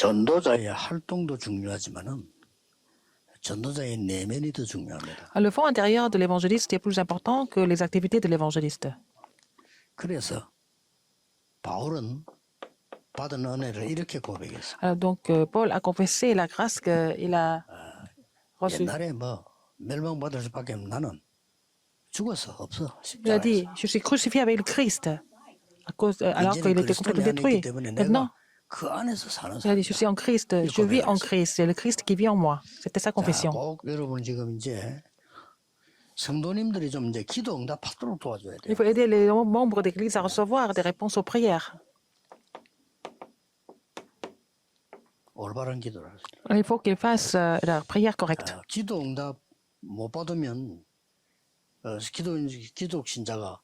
전도자의 활동도 중요하지만은 전도자의 내면이 더 중요합니다. Le fond intérieur de l'évangéliste est plus important que les activités de l'évangéliste. 그래서 바울은 받은 은혜를 이렇게 고백했어. Donc, Paul a confessé la grâce qu'il a reçue. 옛날에 뭐 멸망받을 수밖에 없는 나는 죽었어 없어. Il a dit, 십자가에서. je suis crucifié avec le Christ, alors 이제는 qu'il était 그리스도 complètement 내 안에 있기 détruit. 때문에 Maintenant, 내가 그 안에서 사는 il a dit, je suis 사람이다. en Christ, je vis en Christ, c'est le Christ qui vit en moi. C'était sa 자, confession. 꼭 여러분 지금 이제 성도님들이 좀 이제 기도 응답 받도록 도와줘야 돼요. Il faut aider les membres d'Église à recevoir des réponses aux prières. 올바른 기도를 하세요. Il faut qu'ils fassent la prière correcte. 기도 응답 못 받으면 기독 신자가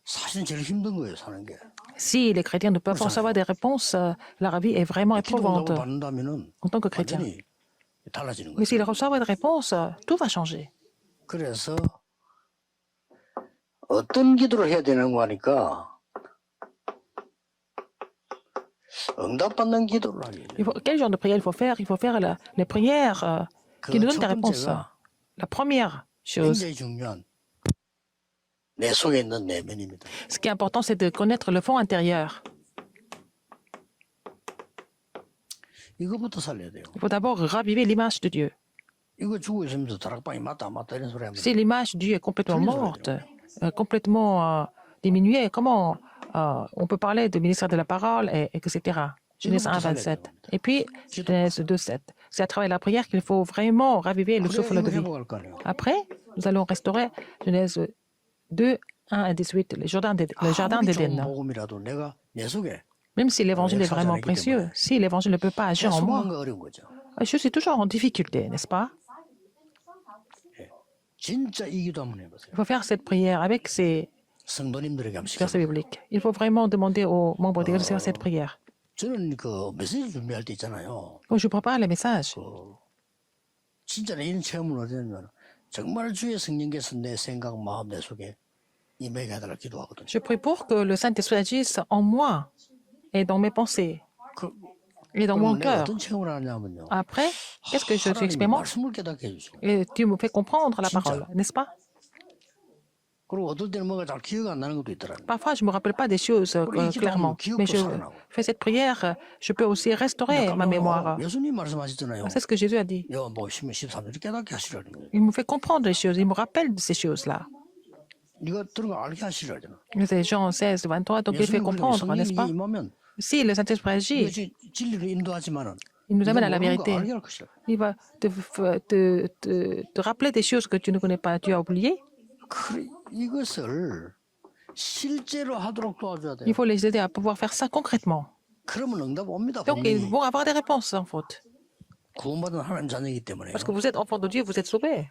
사실은 제일 힘든 거예요, 사는 게. Si les chrétiens ne peuvent pas recevoir des réponses, leur vie est vraiment 기도 éprouvante 응답을 받는다면은 en tant que chrétien. 완전히 달라지는 Mais 거죠. s'ils reçoivent des réponses, tout va changer. 그래서 어떤 기도를 해야 되는 거 하니까 응답받는 기도를 하게 돼요. Quel genre de prière il faut faire? Il faut faire les prières qui nous donnent des 첫 réponses. 번째가 La première chose, 굉장히 중요한 내 속에 있는 내면입니다. ce qui est important, c'est de connaître le fond intérieur. 이거부터 살려야 돼요. Il faut d'abord raviver l'image de Dieu. 이거 죽어 있으면서 다락방이 맞다 안 맞다 이런 소리 하면 Si l'image de Dieu est complètement morte, complètement diminuée, comment on peut parler de ministère de la parole, etc. Genèse 1, 27. Et puis, Genèse 2, 7. C'est à travers la prière qu'il faut vraiment raviver le 그래 souffle de 이거 vie. 회복할 거 아니에요. Après, nous allons restaurer Genèse 2, 1 à 18, le jardin 아무리 좋은 d'Éden. 복음이라도 내가 내 속에 Même si l'évangile est vraiment précieux, si l'évangile ne peut pas agir en moi, 해석하는 거 어려운 거죠. je suis toujours en difficulté, n'est-ce pas? 진짜 이 기도 한번 해보세요. Il faut faire cette prière avec ces 성도님들에게 한번 시켜. versets bibliques. Il faut vraiment demander aux membres d'église de faire cette prière. 저는 그 메시지 준비할 때 있잖아요. Quand je prépare les messages, 진짜 이런 체험을 하려면 정말 주의 성령께서 내 생각, 마음, 내 속에 임하게 해달라 기도하거든요. je prie pour que le Saint-Esprit agisse en moi et dans mes pensées et dans mon 그럼 내가 cœur. 어떤 체험을 하냐면요. Après, qu'est-ce que je 하나님이 expérimente? 말씀을 깨닫게 해주시고 Et tu me fais comprendre la parole, n'est-ce pas? 그리고 어떨 때는 뭐가 잘 기억 안 나는 것도 있더라고요. Parfois, je ne me rappelle pas des choses clairement, mais je fais cette prière, je peux aussi restaurer ma mémoire. 예수님 말씀하시잖아요. C'est ce que Jésus a dit. 요한복음 13절 깨닫게 하시라는 거예요. Il me fait comprendre les choses, il me rappelle de ces choses-là. 네가 들은 거 알게 하시라잖아. C'est Jean 16, 23, donc il fait comprendre, n'est-ce pas? 임하면 Si le Saint-Esprit agit, 이것이 진리로 인도하지만은 il nous amène à la 모르는 거 vérité. 알게 할 것이라. Il va te rappeler des choses que tu ne connais pas, tu as oublié. 이것을 실제로 하도록 도와줘야 돼요. Il faut les aider à pouvoir faire ça concrètement. 그러면 응답 옵니다. Donc, ils 분명히. vont avoir des réponses sans faute. 구원받은 하나님 자녀이기 때문에. Parce que vous êtes enfant de Dieu, vous êtes sauvés.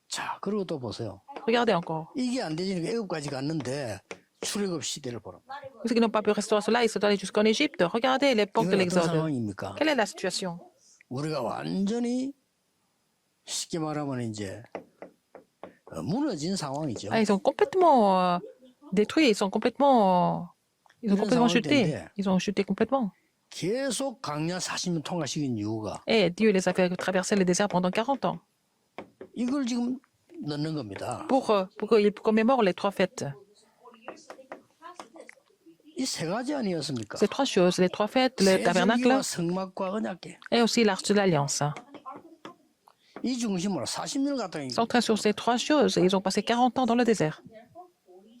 자, 그리고 또 보세요. Regardez encore. 이게 안 되지니까 애굽까지 갔는데 출애굽 시대를 보라. Ceux qui n'ont pas pu restaurer cela, ils sont allés jusqu'en Égypte. Regardez l'époque de 이건 어떤 l'Exode. 상황입니까? Quelle est la situation? 우리가 완전히 쉽게 말하면 이제 무너진 상황이죠. Ils sont complètement détruits, ils ont complètement chuté. Ils ont chuté complètement. 계속 강야 40년 통과시킨 이유가 Et Dieu les a fait traverser le désert pendant 40 ans 이걸 지금 넣는 겁니다. pour qu'ils commémorent les trois fêtes. 이 세 가지 아니었습니까? Ces trois choses, les trois fêtes, le tabernacle 세제기와 성막과 언약궤. et aussi l'arche de l'Alliance. 이 중심으로 40년을 갔다 온 Centrés sur ces trois choses, ils ont passé 40 ans dans le désert.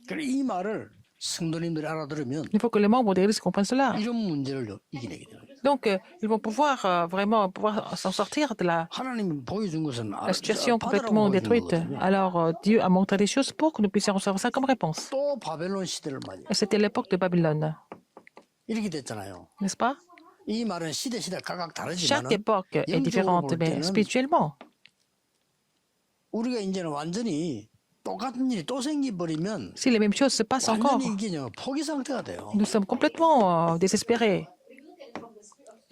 그래 이 말을 성도님들이 알아들으면 Il faut que les membres de l'Église comprennent cela. 이런 문제를 이겨내게 돼요. Donc, ils vont pouvoir vraiment s'en sortir de 하나님이 보여준 것은 la situation complètement détruite. Alors, Dieu a montré des choses pour que nous puissions recevoir ça comme réponse. 또 바벨론 시대를 맞이해. Et c'était l'époque de Babylone, 이렇게 됐잖아요. n'est-ce pas? 이 말은 시대 각각 Chaque 다르지만 époque est différente, mais spirituellement, 우리가 이제는 완전히 똑같은 일이 또 생기버리면 si les mêmes choses se passent encore, 완전히 이게 포기 상태가 돼요. nous sommes complètement désespérés.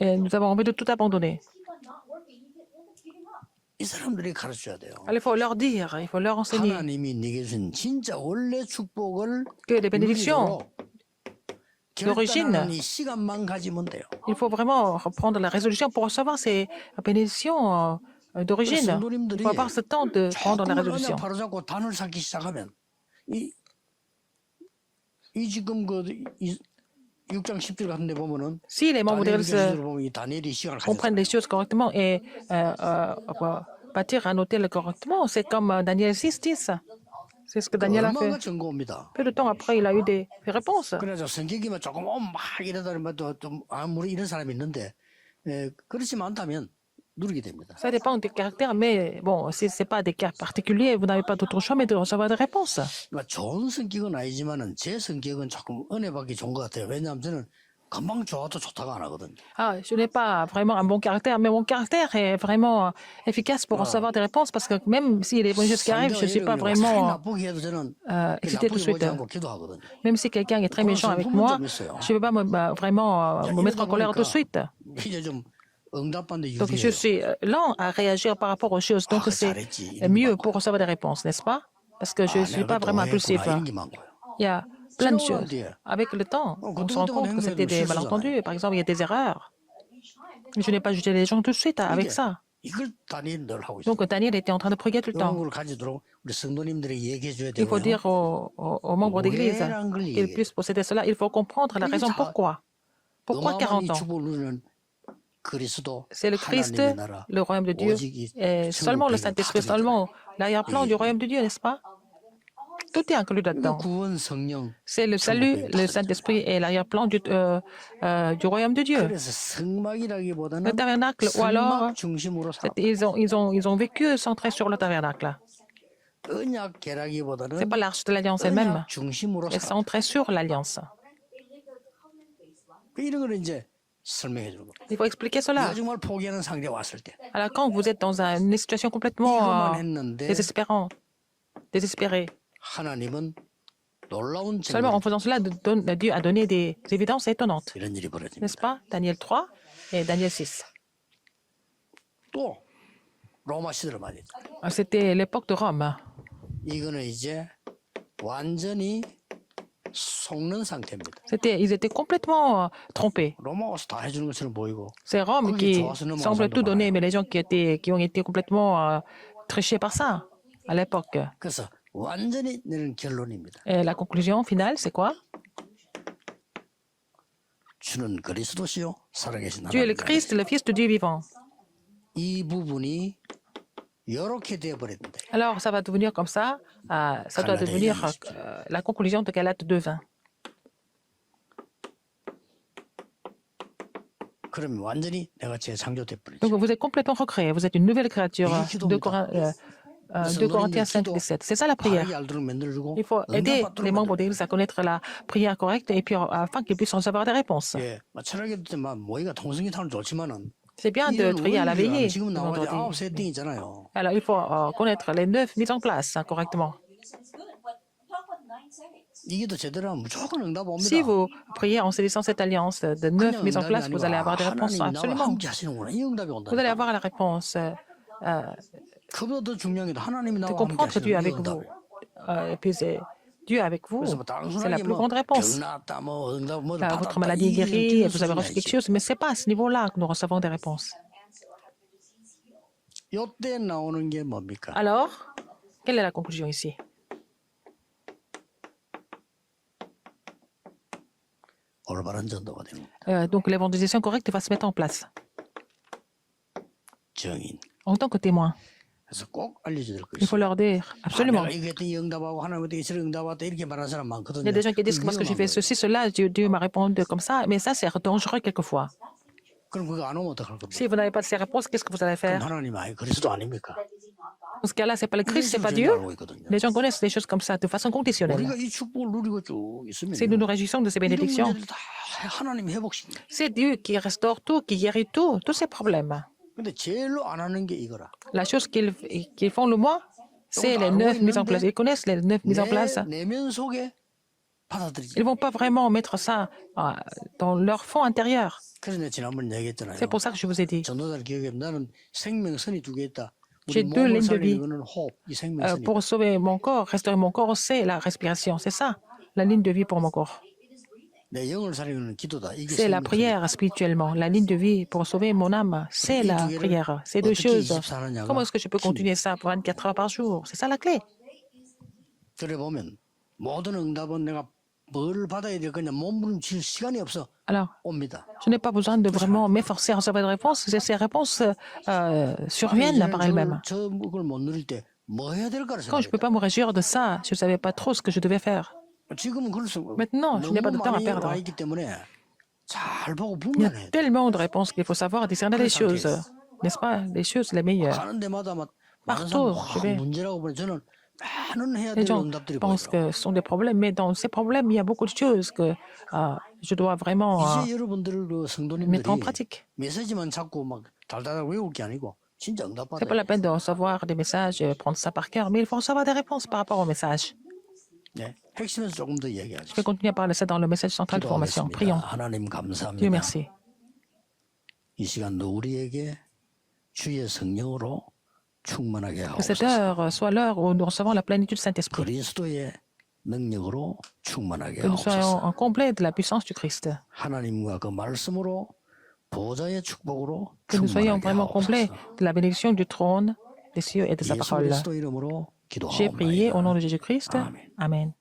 Et nous avons envie de tout abandonner. 이 사람들이 가르쳐야 돼요. Alors, il faut leur dire, il faut leur enseigner 하나님이 네게 주신 진짜 원래 축복을 que les bénédictions d'origine. 결단하는 이 시간만 가지면 돼요. Il faut vraiment reprendre la résolution pour recevoir ces bénédictions d'origine. Il 성도님들이 faut avoir ce temps de prendre la 조금만 résolution. 언약 바로잡고 단을 쌓기 시작하면 이 지금 그 6장 10절 같은 데 보면은 Si les membres 다니엘 d'Église 계시록을 보면 이 다니엘이 시간을 comprennent les 가졌잖아요. choses correctement et bâtir un hôtel correctement, c'est comme Daniel 6:10. C'est ce que Daniel a fait. 얼마가 전거 옵니다. Peu de temps après, il a eu des réponses. 그래서 성경이면 조금 막 이러다면 좀 아무리 이런 사람이 있는데 그렇지만 않다면 누리게 됩니다. Ça dépend des caractères, mais bon, si ce n'est pas des cas particuliers, vous n'avez pas d'autre choix mais de recevoir des réponses. 그러니까 좋은 성격은 아니지만은 제 성격은 조금 은혜 받기 좋은 것 같아요. 왜냐하면 저는 금방 좋아도 좋다고 안 하거든요. Ah, je n'ai pas vraiment un bon caractère, mais mon caractère est vraiment efficace pour recevoir des réponses parce que même s'il y a des bonnes choses qui arrivent, je ne suis pas 잘 vraiment 나쁘게 해도 저는 excité tout de 나쁘게 suite. 보지 않고 기도하거든요. Même si quelqu'un est très méchant avec moi, je ne vais pas vraiment me mettre en colère tout de suite. 이제 좀 응답받는 Donc, je 유리해요. suis lent à réagir par rapport aux choses. Donc, c'est mieux pour recevoir des réponses, n'est-ce pas? Parce que je ne suis pas vraiment impulsif. 이런 게 많고요. Il y a plein de choses. Avec le temps, on se rend compte que c'était des malentendus. Par exemple, il y a des erreurs. Je n'ai pas jugé les gens tout de suite avec ça. 이걸 다니엘 늘 하고 있어요. Donc, Daniel était en train de prier tout le 이런 temps. 걸 가지도록 우리 성도님들이 얘기해 줘야 Il faut 되고요. dire aux membres d'église qu'ils puissent posséder cela. Il faut comprendre la raison pourquoi. Pourquoi 40 어마어마한 이 ans? 축복을 누리는 그리스도 C'est le Christ, 하나님의 나라, le royaume de Dieu, 오직 이 et seulement le 천국 Saint-Esprit, 배경 다 seulement 들어있잖아요. l'arrière-plan du royaume de Dieu, n'est-ce pas? Tout est inclus 그러니까 là-dedans. 구원 성령 C'est le salut, le Saint-Esprit et l'arrière-plan du royaume de Dieu. 그래서 성막이라기보다는 Le tabernacle, ou alors, 성막 중심으로 살아. ils ont vécu centré sur le tabernacle. 언약 계라기보다는 C'est pas l'arche de l'alliance elle-même, 언약 중심으로 c'est 살아. centré sur l'alliance. 이런 거를 이제 설명해 주는 거. Il faut expliquer cela. 내가 정말 포기하는 상태에 왔을 때 Alors, quand vous êtes dans une situation complètement 이것만 했는데 désespérée, 하나님은 놀라운 seulement en 증거를 faisant cela, Dieu a donné des évidences étonnantes. 이런 일이 벌어집니다. N'est-ce pas? Daniel 3 et Daniel 6. 또 로마 시대를 맞이했죠. C'était l'époque de Rome. 이거는 이제 완전히 속는 상태입니다. Ils étaient complètement trompés. 로마 와서 다 해주는 것처럼 보이고 C'est Rome qui semble tout donner, mais les gens qui ont été complètement trichés par ça à l'époque. 그래서 완전히 내는 결론입니다. Et la conclusion finale, c'est quoi? 주는 그리스도시요 살아계신 Dieu est le 하나님. Christ, le Fils de Dieu vivant. 이 부분이 이렇게 되어버렸는데 Alors, ça va devenir comme ça. Ça doit devenir la conclusion de Galates 2:20. 그러면 완전히 내가 재창조돼 버리죠. Donc, vous êtes complètement recréé. Vous êtes une nouvelle créature. Et qui tombe 2 Corinthiens 5:17. C'est ça la prière. 바르게 알도록 만들어주고 Il faut aider 응답받도록 les membres 만들어주고. d'église à connaître la prière correcte et puis afin qu'ils puissent recevoir des réponses. 예, 철학에 때만 모이가 통성이 타는 좋지만은 C'est bien de 이런 prier à la veillée. 지금 le 나와야 vendredi. 9 세팅 있잖아요. Alors, il faut connaître les 9 mises en place correctement. 이게 더 제대로 하면 무조건 응답 옵니다. Si vous priez en saisissant cette alliance de 9 mises en 응답이 place, 아니고 vous allez avoir des réponses 하나님이 나와 absolument. 함께 하시는구나. 이 응답이 온다. Vous allez avoir la réponse 그보다 더 중요한 게 하나님이 de 나와 함께 comprendre que Dieu est 하시는 이 avec vous. 응답. Et puis, c'est Dieu avec vous. 그래서 뭐 C'est la 단순하게 plus 뭐 grande réponse. 병 나았다, 뭐 응답 뭐 Votre maladie est guérie, vous avez reçu quelque chose, mais ce n'est pas à ce niveau-là que nous recevons des réponses. 이때 나오는 게 뭡니까? Alors, quelle est la conclusion ici? 올바른 전도가 되는 겁니다. Donc, l'évangélisation correcte va se mettre en place 정인. en tant que témoin. 그래서 꼭 알려줘야 될 거 Il faut 있어요. leur dire absolument. 내가 이거 했더니 응답하고 하나님한테 이처럼 응답했다 이렇게 말하는 사람 많거든요. Il y a des gens qui disent que parce que j'ai fait 위험한 거예요. ceci, cela, Dieu m'a répondu comme ça, mais ça, c'est dangereux quelquefois. 그럼 그거 안 오면 어떡할 겁니까? Si vous n'avez pas de ces réponses, qu'est-ce que vous allez 그럼 faire? 하나님 아니 그리스도 아닙니까? Dans ce cas-là, c'est pas le Christ, c'est pas 이런 Dieu. 식으로 알고 있거든요. Les gens connaissent des choses comme ça de façon conditionnelle. 우리가 이 축복을 누리고 쭉 있으면 Si nous nous réjouissons de ces 이런 bénédictions, 문제들 다 하나님 회복시킵니다. c'est Dieu qui restaure tout, qui guérit tout, tous ces problèmes. 근데 제일로 안 하는 게 이거라. La chose qu'ils font le moins, c'est les 9 mises en place. Ils connaissent les 9 mises en place. 내면 속에 받아들이지. Ils ne vont pas vraiment mettre ça dans leur fond intérieur. 그래서 내가 지난번에 얘기했잖아요. C'est pour ça que je vous ai dit. 전도자를 기억해 나는 생명선이 두 개 있다. J'ai 우리 deux 몸을 lignes de vie. 살리는 거는 호흡, 이 생명선이. Pour sauver mon corps, restaurer mon corps, c'est la respiration. C'est ça, la ligne de vie pour mon corps. 내 영을 살리는 기도다. 이게 C'est la 생명이다. prière spirituellement, la ligne de vie pour sauver mon âme. C'est la prière. Ces deux choses. Comment est-ce que je peux continuer ça pour 24 heures par jour? C'est ça la clé. 그래 보면 모든 응답은 내가 뭘 받아야 될 거냐 몸부림칠 시간이 없어 Alors, 옵니다. je n'ai pas besoin de vraiment m'efforcer à recevoir des réponses. Ces réponses surviennent par elles-mêmes. 저걸 못 누릴 때 뭐 해야 될까를 Quand je ne peux pas me réjouir de ça, je ne savais pas trop ce que je devais faire. 지금은 그럴 수 Maintenant, je n'ai pas de temps à 많이 perdre. 와 있기 때문에 잘 보고 Il y a 분간해야 돼. tellement de réponses qu'il faut savoir discerner les choses, n'est-ce pas? Les choses les meilleures. 가는 데마다 막 많은 Partout, 사람 je vais. 문제라고 보니 저는 많은 해야 Les 될 gens 응답들이 pensent 보이더라고요. que ce sont des problèmes, mais dans ces problèmes, il y a beaucoup de choses que je dois vraiment 이제 여러분들 그 성도님들이 mettre en pratique. 메시지만 자꾸 막 달달달 외울 게 아니고 진짜 응답 C'est pas 받아요. la peine de recevoir des messages, prendre ça par cœur, mais il faut recevoir des réponses par rapport aux messages. 네, 핵심에서 조금 더 Je 얘기하죠. vais continuer à parler ça dans le message central de formation. 기도하겠습니다. Prions. 하나님 Dieu 감사합니다. merci. 이 시간도 우리에게 주의 성령으로 충만하게 Que cette 하옵소서. heure soit l'heure où nous recevons la plénitude du Saint-Esprit. 그리스도의 능력으로 충만하게 Que nous soyons 하옵소서. en complet de la puissance du Christ. 하나님과 그 말씀으로 보좌의 축복으로 Que nous soyons 충만하게 vraiment complets 하옵소서. de la bénédiction du trône des cieux et de sa 예수 parole. 그리스도 이름으로 J'ai prié au nom 기도하옵나이다. de Jésus-Christ. Amen. Amen.